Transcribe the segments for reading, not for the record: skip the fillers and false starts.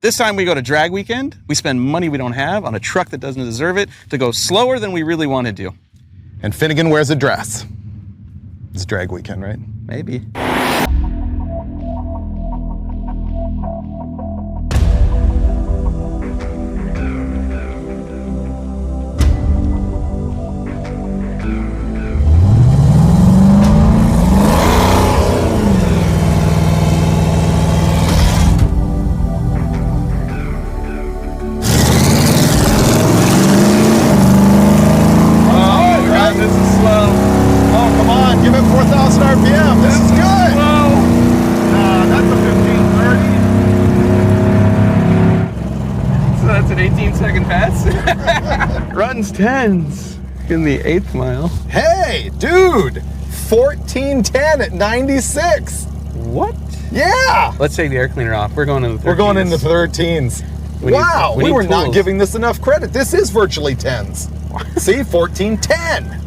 This time we go to drag weekend. We spend money we don't have on a truck that doesn't deserve it to go slower than we really want to do. And Finnegan wears a dress. It's drag weekend, right? Maybe. Runs 10s in the 8th mile. Hey, dude! 1410 at 96. What? Yeah! Let's take the air cleaner off. We're going into the 13s. We're going into 13s. Wow, we were not giving this enough credit. This is virtually 10s. See, 1410.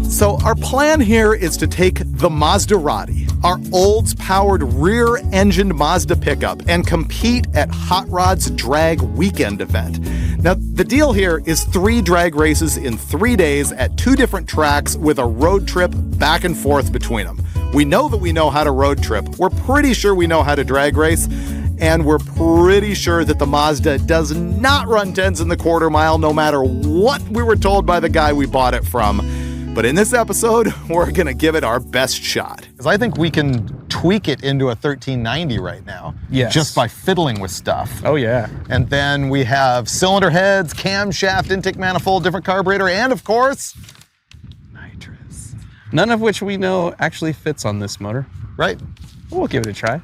So our plan here is to take the Maserati, our Olds-powered rear-engined Mazda pickup, and compete at Hot Rod's drag weekend event. Now, the deal here is 3 drag races in 3 days at 2 different tracks with a road trip back and forth between them. We know that we know how to road trip. We're pretty sure we know how to drag race. And we're pretty sure that the Mazda does not run 10s in the quarter mile, no matter what we were told by the guy we bought it from. But in this episode, we're gonna give it our best shot. Because I think we can tweak it into a 1390 right now. Yes. Just by fiddling with stuff. Oh yeah. And then we have cylinder heads, camshaft, intake manifold, different carburetor, and of course, nitrous. None of which we know actually fits on this motor. Right. We'll give it a try.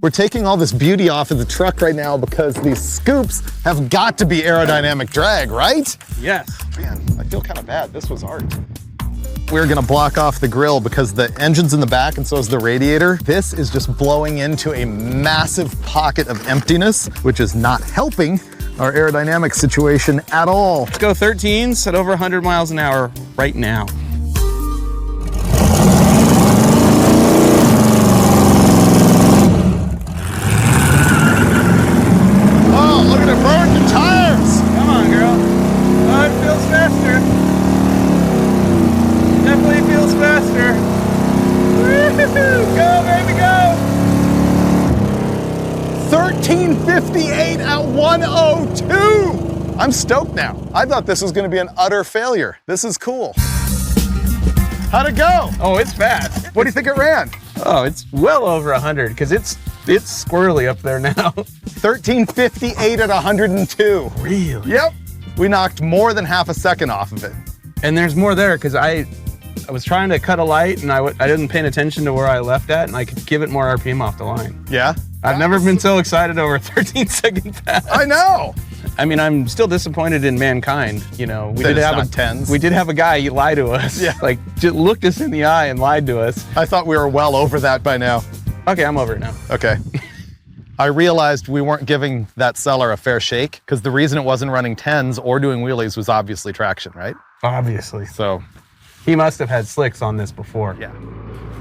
We're taking all this beauty off of the truck right now because these scoops have got to be aerodynamic drag, right? Yes. Man, I feel kind of bad. This was art. We're gonna block off the grill because the engine's in the back and so is the radiator. This is just blowing into a massive pocket of emptiness, which is not helping our aerodynamic situation at all. Let's go 13s at over 100 miles an hour right now. Faster. Go, baby, go! 1358 at 102! I'm stoked now. I thought this was gonna be an utter failure. This is cool. How'd it go? Oh, it's fast. What do you think it ran? Oh, it's well over 100, because it's squirrely up there now. 1358 at 102. Really? Yep. We knocked more than half a second off of it. And there's more there, because I was trying to cut a light and I didn't pay attention to where I left at, and I could give it more RPM off the line. Yeah? I've never been so excited over a 13-second pass. I know! I mean, I'm still disappointed in mankind. You know, we did have a guy lie to us. Yeah. Like, just looked us in the eye and lied to us. I thought we were well over that by now. Okay, I'm over it now. Okay. I realized we weren't giving that seller a fair shake because the reason it wasn't running 10s or doing wheelies was obviously traction, right? Obviously. So he must have had slicks on this before. Yeah.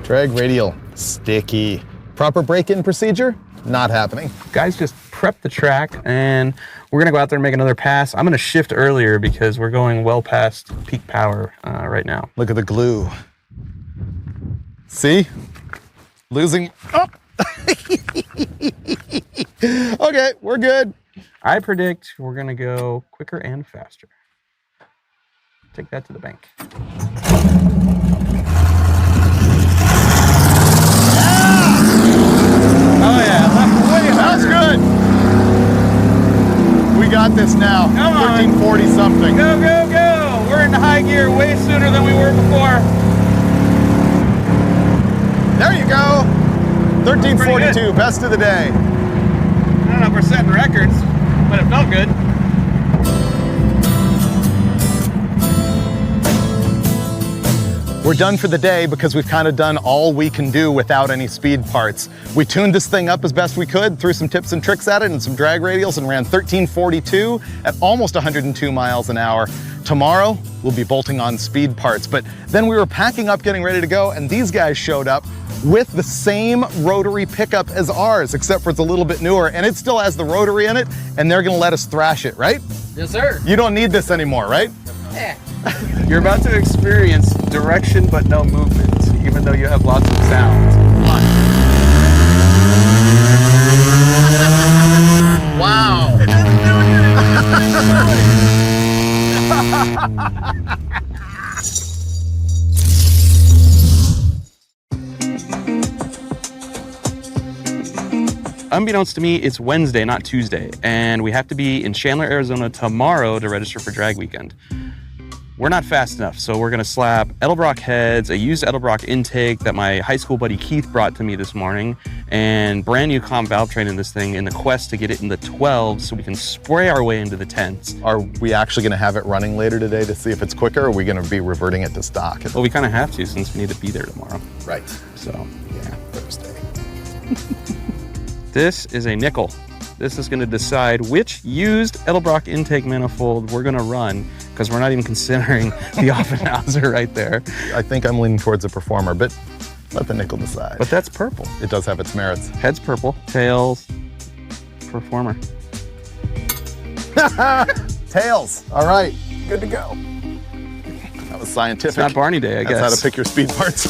Drag radial, sticky. Proper break-in procedure, not happening. Guys, just prep the track and we're gonna go out there and make another pass. I'm gonna shift earlier because we're going well past peak power right now. Look at the glue. See? Losing, oh! Okay, we're good. I predict we're gonna go quicker and faster. Take that to the bank. Oh yeah, that's good. We got this now. Come on. 1340 something. Go, go, go. We're in high gear way sooner than we were before. There you go. 1342, best of the day. I don't know if we're setting records, but it felt good. We're done for the day because we've kind of done all we can do without any speed parts. We tuned this thing up as best we could, threw some tips and tricks at it and some drag radials, and ran 1342 at almost 102 miles an hour. Tomorrow, we'll be bolting on speed parts. But then we were packing up, getting ready to go, and these guys showed up with the same rotary pickup as ours, except for it's a little bit newer, and it still has the rotary in it, and they're gonna let us thrash it, right? Yes, sir. You don't need this anymore, right? Yeah. You're about to experience direction but no movement, even though you have lots of sounds. Wow. Unbeknownst to me, it's Wednesday, not Tuesday, and we have to be in Chandler, Arizona tomorrow to register for drag weekend. We're not fast enough, so we're gonna slap Edelbrock heads, a used Edelbrock intake that my high school buddy Keith brought to me this morning, and brand new comp valve train in this thing in the quest to get it in the 12s so we can spray our way into the 10s. Are we actually gonna have it running later today to see if it's quicker, or are we gonna be reverting it to stock? Well, we kind of have to since we need to be there tomorrow. Right. So, yeah. Thursday. This is a nickel. This is gonna decide which used Edelbrock intake manifold we're gonna run, because we're not even considering the Offenhauser right there. I think I'm leaning towards a performer, but let the nickel decide. But that's purple. It does have its merits. Head's purple, tails, performer. Tails. All right, good to go. That was scientific. It's not Barney Day, I guess. That's how to pick your speed parts.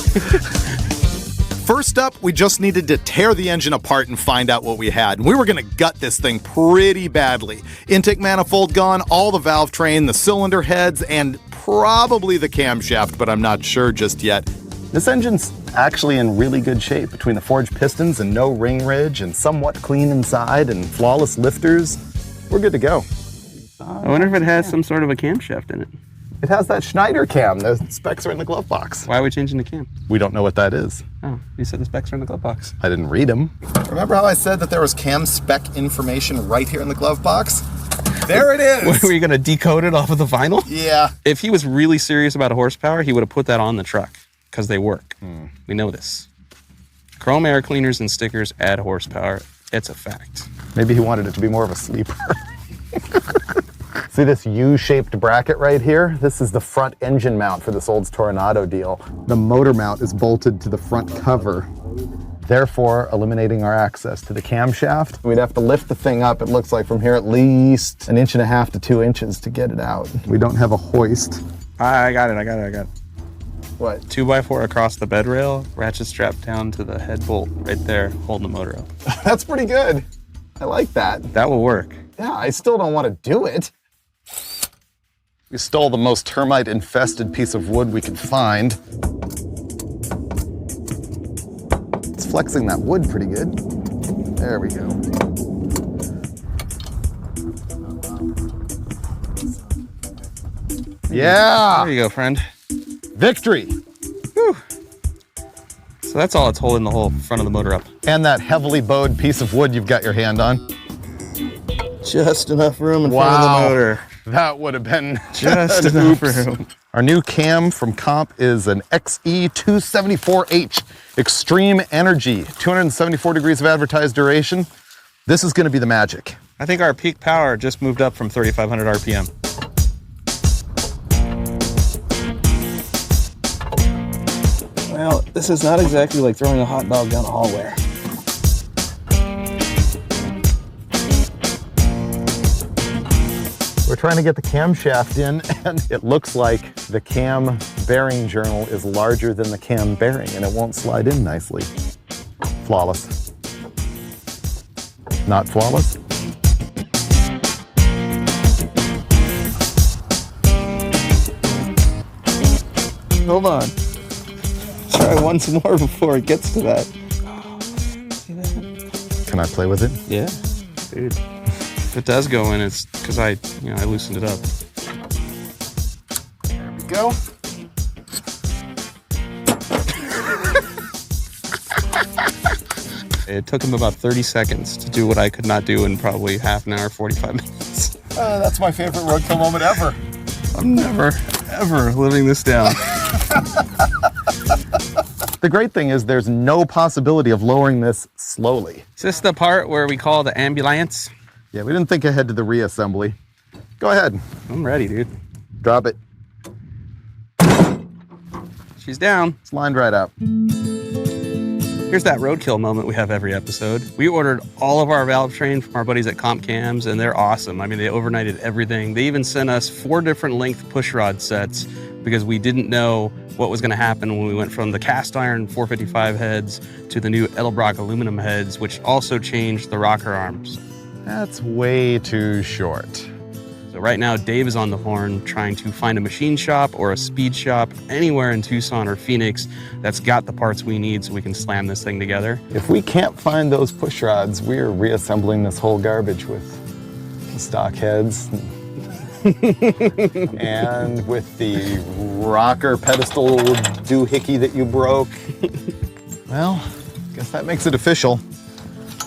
First up, we just needed to tear the engine apart and find out what we had. And we were gonna gut this thing pretty badly. Intake manifold gone, all the valve train, the cylinder heads, and probably the camshaft, but I'm not sure just yet. This engine's actually in really good shape between the forged pistons and no ring ridge and somewhat clean inside and flawless lifters. We're good to go. I wonder if it has some sort of a camshaft in it. It has that Schneider cam. The specs are in the glove box. Why are we changing the cam? We don't know what that is. Oh, you said the specs are in the glove box. I didn't read them. Remember how I said that there was cam spec information right here in the glove box? There it is. Were you gonna decode it off of the vinyl? Yeah. If he was really serious about horsepower, he would have put that on the truck, because they work. We know this. Chrome air cleaners and stickers add horsepower. It's a fact. Maybe he wanted it to be more of a sleeper. See this U-shaped bracket right here? This is the front engine mount for this Olds Toronado deal. The motor mount is bolted to the front cover, therefore eliminating our access to the camshaft. We'd have to lift the thing up, it looks like, from here at least 1.5 to 2 inches to get it out. We don't have a hoist. I got it. What? 2x4 across the bed rail, ratchet strapped down to the head bolt right there, holding the motor up. That's pretty good. I like that. That will work. Yeah, I still don't want to do it. We stole the most termite-infested piece of wood we could find. It's flexing that wood pretty good. There we go. Yeah! There you go, friend. Victory! Whew. So that's all it's holding the whole front of the motor up. And that heavily bowed piece of wood you've got your hand on. Just enough room in front of the motor. That would have been Just enough room. Our new cam from Comp is an XE274H Extreme Energy, 274 degrees of advertised duration. This is going to be the magic. I think our peak power just moved up from 3,500 RPM. Well, this is not exactly like throwing a hot dog down a hallway. We're trying to get the camshaft in, and it looks like the cam bearing journal is larger than the cam bearing, and it won't slide in nicely. Flawless. Not flawless? Hold on. Try once more before it gets to that. See that? Can I play with it? Yeah, dude. If it does go in, it's because I loosened it up. There we go. It took him about 30 seconds to do what I could not do in probably half an hour, 45 minutes. That's my favorite Roadkill moment ever. I'm never, ever living this down. The great thing is there's no possibility of lowering this slowly. Is this the part where we call the ambulance? Yeah, we didn't think ahead to the reassembly. Go ahead. I'm ready, dude. Drop it. She's down. It's lined right up. Here's that roadkill moment we have every episode. We ordered all of our valve train from our buddies at Comp Cams, and they're awesome. I mean, they overnighted everything. They even sent us 4 different length push rod sets because we didn't know what was going to happen when we went from the cast iron 455 heads to the new Edelbrock aluminum heads, which also changed the rocker arms. That's way too short. So right now, Dave is on the horn trying to find a machine shop or a speed shop anywhere in Tucson or Phoenix that's got the parts we need so we can slam this thing together. If we can't find those push rods, we're reassembling this whole garbage with the stock heads and with the rocker pedestal doohickey that you broke. Well, guess that makes it official.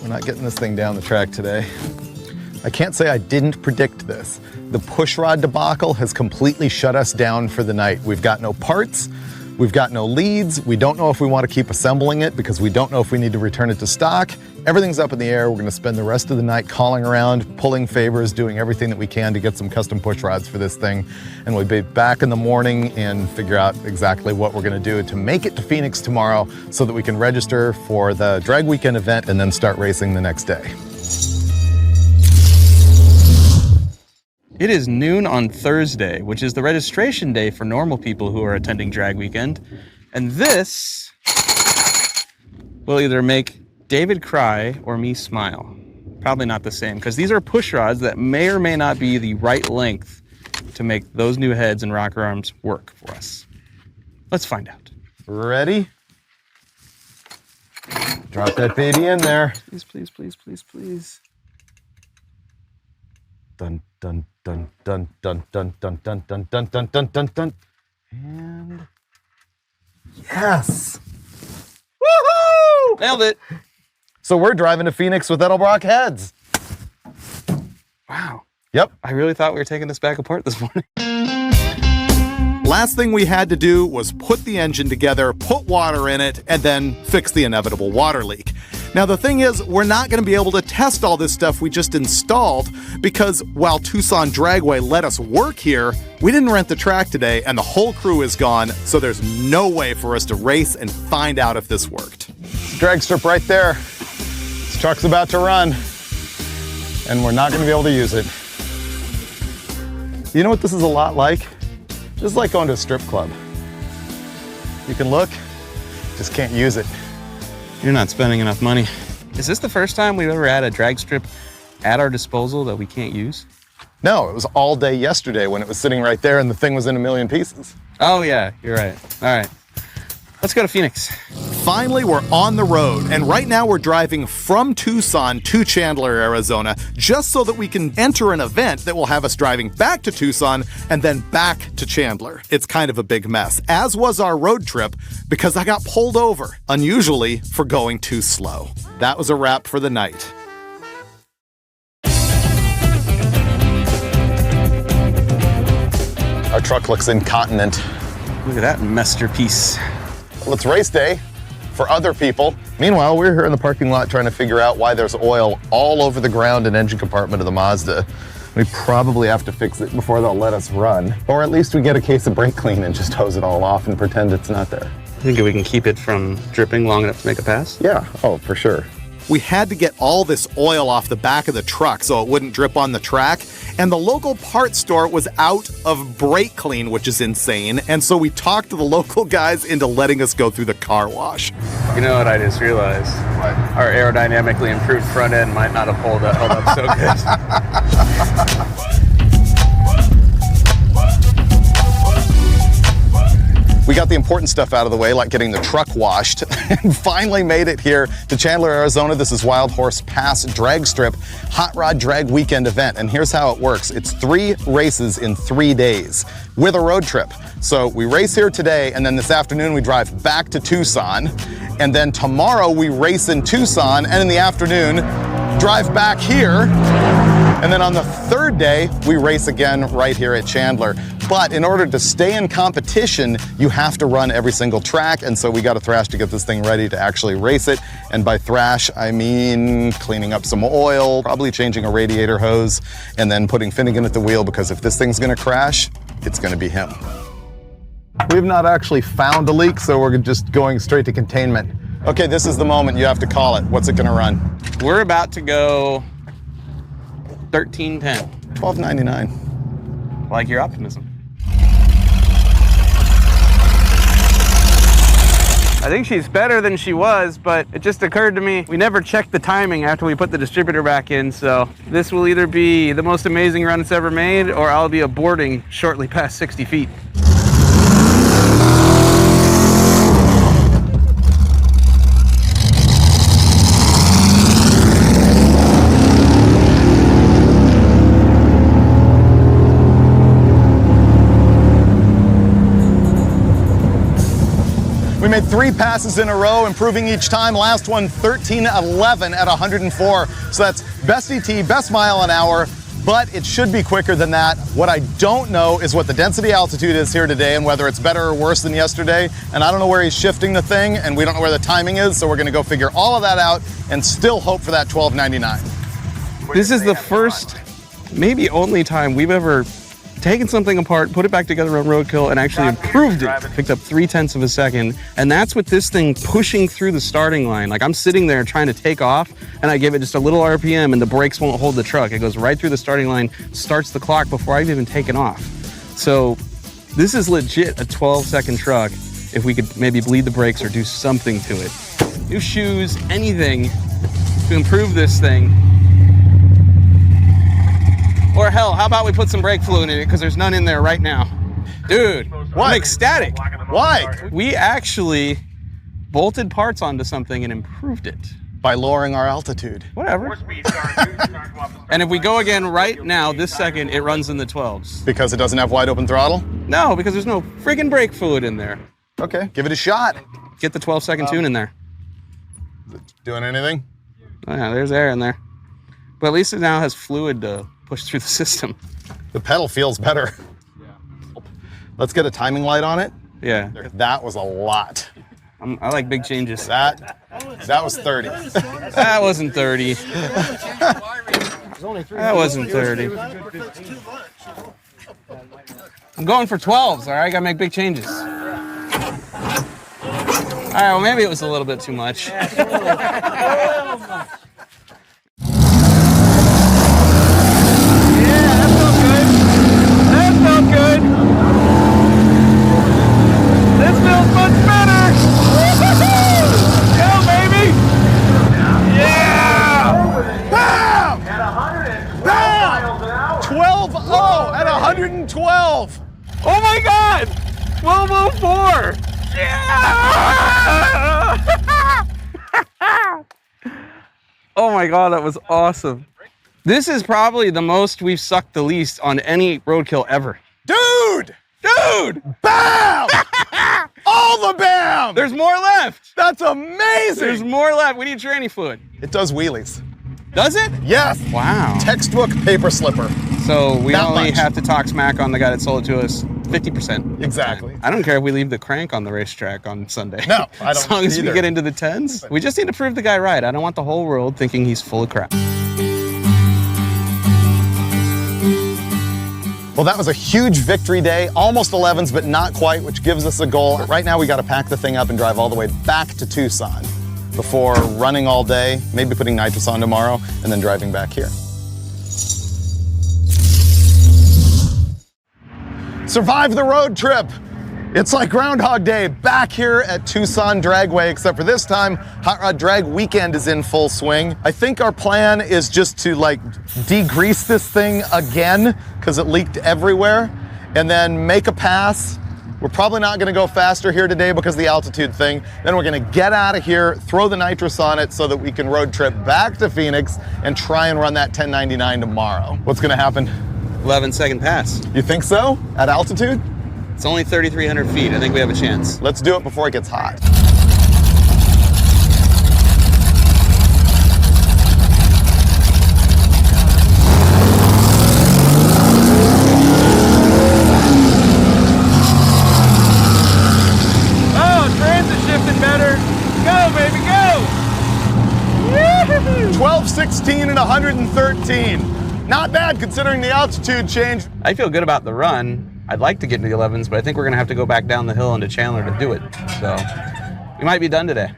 We're not getting this thing down the track today. I can't say I didn't predict this. The pushrod debacle has completely shut us down for the night. We've got no parts, we've got no leads, we don't know if we want to keep assembling it because we don't know if we need to return it to stock. Everything's up in the air. We're going to spend the rest of the night calling around, pulling favors, doing everything that we can to get some custom pushrods for this thing. And we'll be back in the morning and figure out exactly what we're going to do to make it to Phoenix tomorrow so that we can register for the drag weekend event and then start racing the next day. It is noon on Thursday, which is the registration day for normal people who are attending drag weekend. And this will either make David cry or me smile. Probably not the same, because these are push rods that may or may not be the right length to make those new heads and rocker arms work for us. Let's find out. Ready? Drop that baby in there. Please, please, please, please, please. Dun, dun, dun, dun, dun, dun, dun, dun, dun, dun, dun, dun, dun, dun. And yes! Woohoo! Nailed it. So we're driving to Phoenix with Edelbrock heads. Wow. Yep. I really thought we were taking this back apart this morning. Last thing we had to do was put the engine together, put water in it, and then fix the inevitable water leak. Now, the thing is, we're not going to be able to test all this stuff we just installed because while Tucson Dragway let us work here, we didn't rent the track today and the whole crew is gone, so there's no way for us to race and find out if this worked. Drag strip right there. This truck's about to run, and we're not going to be able to use it. You know what this is a lot like? This is like going to a strip club. You can look, just can't use it. You're not spending enough money. Is this the first time we've ever had a drag strip at our disposal that we can't use? No, it was all day yesterday when it was sitting right there and the thing was in a million pieces. Oh yeah, you're right. All right, let's go to Phoenix. Finally, we're on the road, and right now we're driving from Tucson to Chandler, Arizona, just so that we can enter an event that will have us driving back to Tucson and then back to Chandler. It's kind of a big mess, as was our road trip, because I got pulled over, unusually for going too slow. That was a wrap for the night. Our truck looks incontinent. Look at that masterpiece. Well, it's race day for other people. Meanwhile, we're here in the parking lot trying to figure out why there's oil all over the ground and engine compartment of the Mazda. We probably have to fix it before they'll let us run. Or at least we get a case of brake clean and just hose it all off and pretend it's not there. Think we can keep it from dripping long enough to make a pass? Yeah, oh, for sure. We had to get all this oil off the back of the truck so it wouldn't drip on the track, and the local parts store was out of brake clean, which is insane, and so we talked to the local guys into letting us go through the car wash. You know what I just realized? What? Our aerodynamically improved front end might not have held up so good. We got the important stuff out of the way, like getting the truck washed, and finally made it here to Chandler, Arizona. This is Wild Horse Pass Drag Strip Hot Rod Drag Weekend event, and here's how it works. It's 3 races in 3 days with a road trip. So we race here today, and then this afternoon we drive back to Tucson, and then tomorrow we race in Tucson, and in the afternoon drive back here And then on the third day, we race again right here at Chandler. But in order to stay in competition, you have to run every single track, and so we got to thrash to get this thing ready to actually race it. And by thrash, I mean cleaning up some oil, probably changing a radiator hose, and then putting Finnegan at the wheel, because if this thing's gonna crash, it's gonna be him. We've not actually found a leak, so we're just going straight to containment. Okay, this is the moment, you have to call it. What's it gonna run? We're about to go 1310. $12.99. I like your optimism. I think she's better than she was, but it just occurred to me, we never checked the timing after we put the distributor back in, so this will either be the most amazing run it's ever made, or I'll be aborting shortly past 60 feet. We made 3 passes in a row, improving each time. Last one, 13:11 at 104. So that's best ET, best mile an hour, but it should be quicker than that. What I don't know is what the density altitude is here today and whether it's better or worse than yesterday. And I don't know where he's shifting the thing, and we don't know where the timing is, so we're gonna go figure all of that out and still hope for that $12.99. This is the first, maybe only time we've ever taken something apart, put it back together on Roadkill, and actually improved it. Picked up 0.3 of a second, and that's with this thing pushing through the starting line. Like, I'm sitting there trying to take off, and I give it just a little RPM, and the brakes won't hold the truck. It goes right through the starting line, starts the clock before I've even taken off. So this is legit a 12-second truck if we could maybe bleed the brakes or do something to it. New shoes, anything to improve this thing. Or hell, how about we put some brake fluid in it, because there's none in there right now. Dude, what? I'm ecstatic. Why? We actually bolted parts onto something and improved it. By lowering our altitude. Whatever. And if we go again right now, this second, it runs in the 12s. Because it doesn't have wide open throttle? No, because there's no friggin' brake fluid in there. Okay, give it a shot. Get the 12-second tune in there. Is it doing anything? Oh, yeah, there's air in there. But at least it now has fluid to push through the system. The pedal feels better. Let's get a timing light on it. Yeah. That was a lot. I like big changes. That was 30. That wasn't 30. That wasn't 30. I'm going for 12s, all right? I gotta make big changes. All right, well, maybe it was a little bit too much. Good. This feels much better. Go, baby. Yeah. Bam! Bam! 12-0 at 112. Oh my God. 12:04. Yeah. Oh my God, that was awesome. This is probably the most we've sucked the least on any Roadkill ever. Dude! Bam! All the bam! There's more left. That's amazing! There's more left. We need tranny fluid. It does wheelies. Does it? Yes. Wow. Textbook paper slipper. So we Not only much. have to talk smack on the guy that sold it to us 50%. Exactly. I don't care if we leave the crank on the racetrack on Sunday. No, I don't As long as either. we get into the 10s. We just need to prove the guy right. I don't want the whole world thinking he's full of crap. Well, that was a huge victory day, almost 11s, but not quite, which gives us a goal. Right now, we got to pack the thing up and drive all the way back to Tucson before running all day, maybe putting nitrous on tomorrow, and then driving back here. Survive the road trip. It's like Groundhog Day back here at Tucson Dragway, except for this time, Hot Rod Drag Weekend is in full swing. I think our plan is just to like degrease this thing again because it leaked everywhere and then make a pass. We're probably not gonna go faster here today because of the altitude thing. Then we're gonna get out of here, throw the nitrous on it so that we can road trip back to Phoenix and try and run that 1099 tomorrow. What's gonna happen? 11-second pass. You think so? At altitude? It's only 3,300 feet. I think we have a chance. Let's do it before it gets hot. 116 and 113. Not bad considering the altitude change. I feel good about the run. I'd like to get into the 11s, but I think we're gonna have to go back down the hill into Chandler to do it. So we might be done today.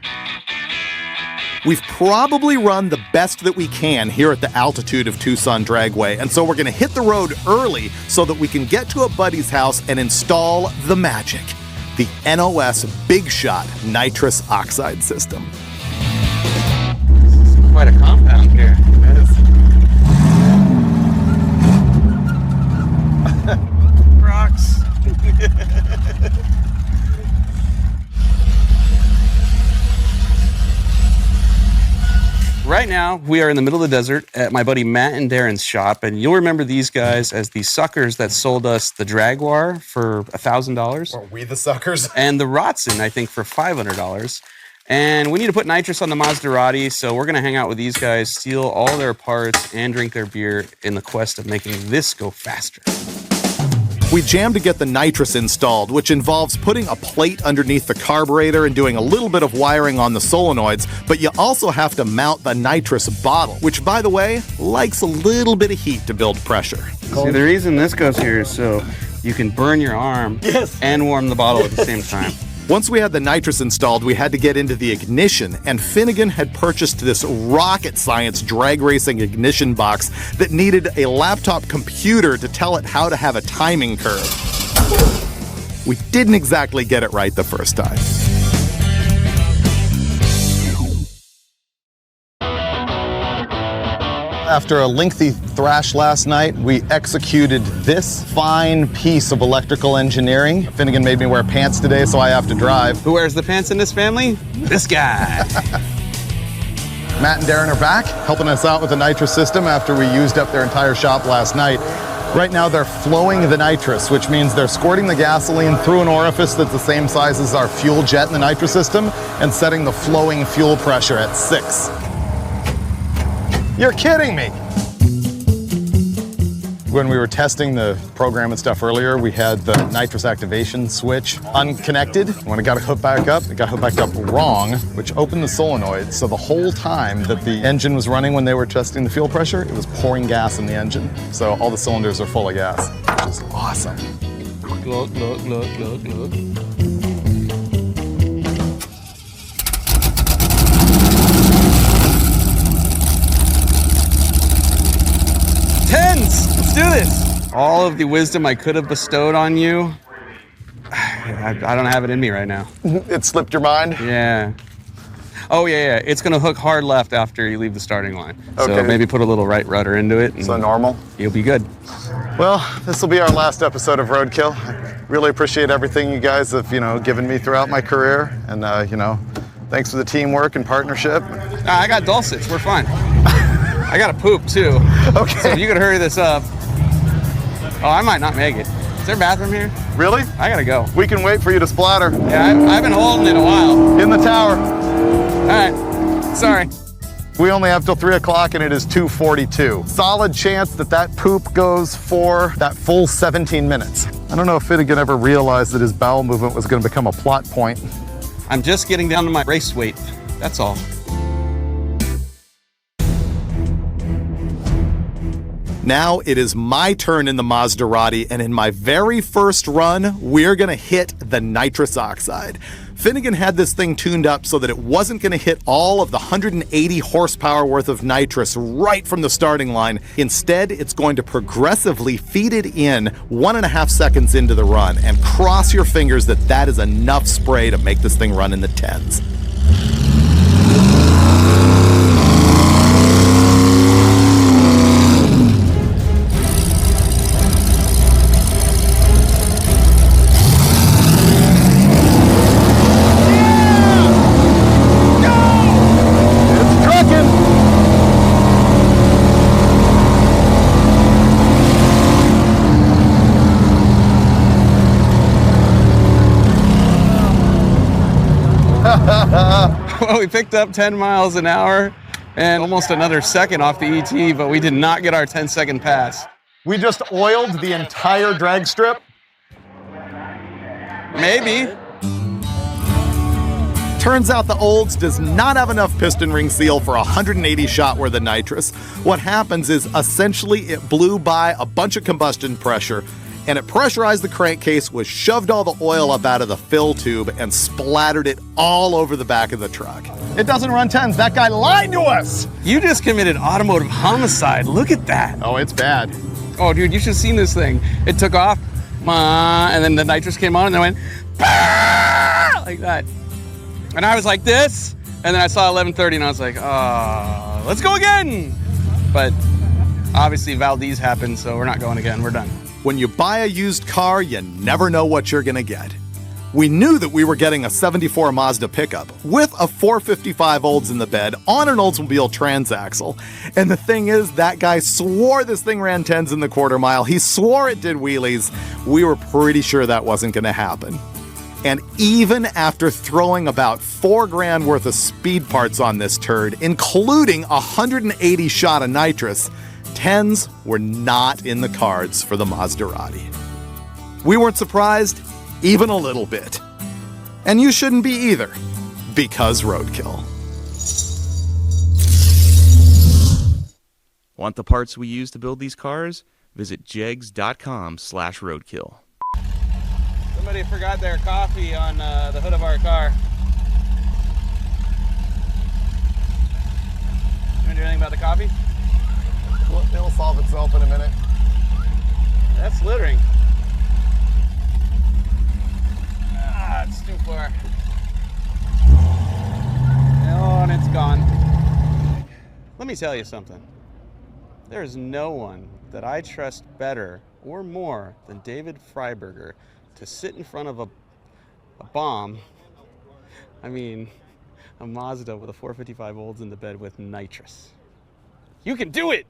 We've probably run the best that we can here at the altitude of Tucson Dragway, and so we're gonna hit the road early so that we can get to a buddy's house and install the magic, the NOS Big Shot nitrous oxide system. Quite a compound here. Rocks. Right now, we are in the middle of the desert at my buddy Matt and Darren's shop, and you'll remember these guys as the suckers that sold us the Jaguar for $1,000. Are we the suckers? And the Rotson, I think, for $500. And we need to put nitrous on the Maserati, so we're going to hang out with these guys, steal all their parts, and drink their beer in the quest of making this go faster. We jammed to get the nitrous installed, which involves putting a plate underneath the carburetor and doing a little bit of wiring on the solenoids, but you also have to mount the nitrous bottle, which, by the way, likes a little bit of heat to build pressure. See, the reason this goes here is so you can burn your arm and warm the bottle at the same time. Once we had the nitrous installed, we had to get into the ignition, and Finnegan had purchased this rocket science drag racing ignition box that needed a laptop computer to tell it how to have a timing curve. We didn't exactly get it right the first time. After a lengthy thrash last night, we executed this fine piece of electrical engineering. Finnegan made me wear pants today, so I have to drive. Who wears the pants in this family? This guy. Matt and Darren are back, helping us out with the nitrous system after we used up their entire shop last night. Right now, they're flowing the nitrous, which means they're squirting the gasoline through an orifice that's the same size as our fuel jet in the nitrous system and setting the flowing fuel pressure at 6. You're kidding me! When we were testing the program and stuff earlier, we had the nitrous activation switch unconnected. When it got hooked back up, it got hooked back up wrong, which opened the solenoid. So the whole time that the engine was running when they were testing the fuel pressure, it was pouring gas in the engine. So all the cylinders are full of gas, which is awesome. Look. Tens! Let's do this! All of the wisdom I could have bestowed on you, I don't have it in me right now. It slipped your mind? Yeah. Oh, yeah. It's going to hook hard left after you leave the starting line. Okay. So maybe put a little right rudder into it. And so normal? You'll be good. Well, this will be our last episode of Roadkill. I really appreciate everything you guys have, given me throughout my career. And, thanks for the teamwork and partnership. I got dulcets. We're fine. I got to poop, too. Okay. So if you could hurry this up. Oh, I might not make it. Is there a bathroom here? Really? I got to go. We can wait for you to splatter. Yeah, I've been holding it a while. In the tower. All right. Sorry. We only have till 3 o'clock and it is 2:42. Solid chance that poop goes for that full 17 minutes. I don't know if Finnegan ever realized that his bowel movement was going to become a plot point. I'm just getting down to my race weight. That's all. Now it is my turn in the Maserati, and in my very first run, we're gonna hit the nitrous oxide. Finnegan had this thing tuned up so that it wasn't gonna hit all of the 180 horsepower worth of nitrous right from the starting line. Instead, it's going to progressively feed it in 1.5 seconds into the run, and cross your fingers that that is enough spray to make this thing run in the 10s. Well, we picked up 10 miles an hour and almost another second off the ET, but we did not get our 10-second pass. We just oiled the entire drag strip. Maybe. Turns out the Olds does not have enough piston ring seal for 180 shot worth of nitrous. What happens is essentially it blew by a bunch of combustion pressure, and it pressurized the crankcase, which shoved all the oil up out of the fill tube and splattered it all over the back of the truck. It doesn't run 10s. That guy lied to us. You just committed automotive homicide. Look at that. Oh, it's bad. Oh, dude, you should have seen this thing. It took off, and then the nitrous came on, and then went, bah! Like that. And I was like this, and then I saw 1130, and I was like, oh, let's go again. But obviously Valdez happened, so we're not going again. We're done. When you buy a used car, you never know what you're gonna get. We knew that we were getting a 74 Mazda pickup with a 455 Olds in the bed on an Oldsmobile transaxle. And the thing is, that guy swore this thing ran 10s in the quarter mile. He swore it did wheelies. We were pretty sure that wasn't gonna happen. And even after throwing about $4,000 worth of speed parts on this turd, including 180 shot of nitrous, 10s were not in the cards for the Maserati. We weren't surprised, even a little bit. And you shouldn't be either, because Roadkill. Want the parts we use to build these cars? Visit jegs.com/roadkill. Somebody forgot their coffee on the hood of our car. You want to do anything about the coffee? It'll solve itself in a minute. That's littering. Ah, it's too far. Oh, and it's gone. Let me tell you something. There is no one that I trust better or more than David Freiburger to sit in front of a bomb. I mean, a Mazda with a 455 Olds in the bed with nitrous. You can do it!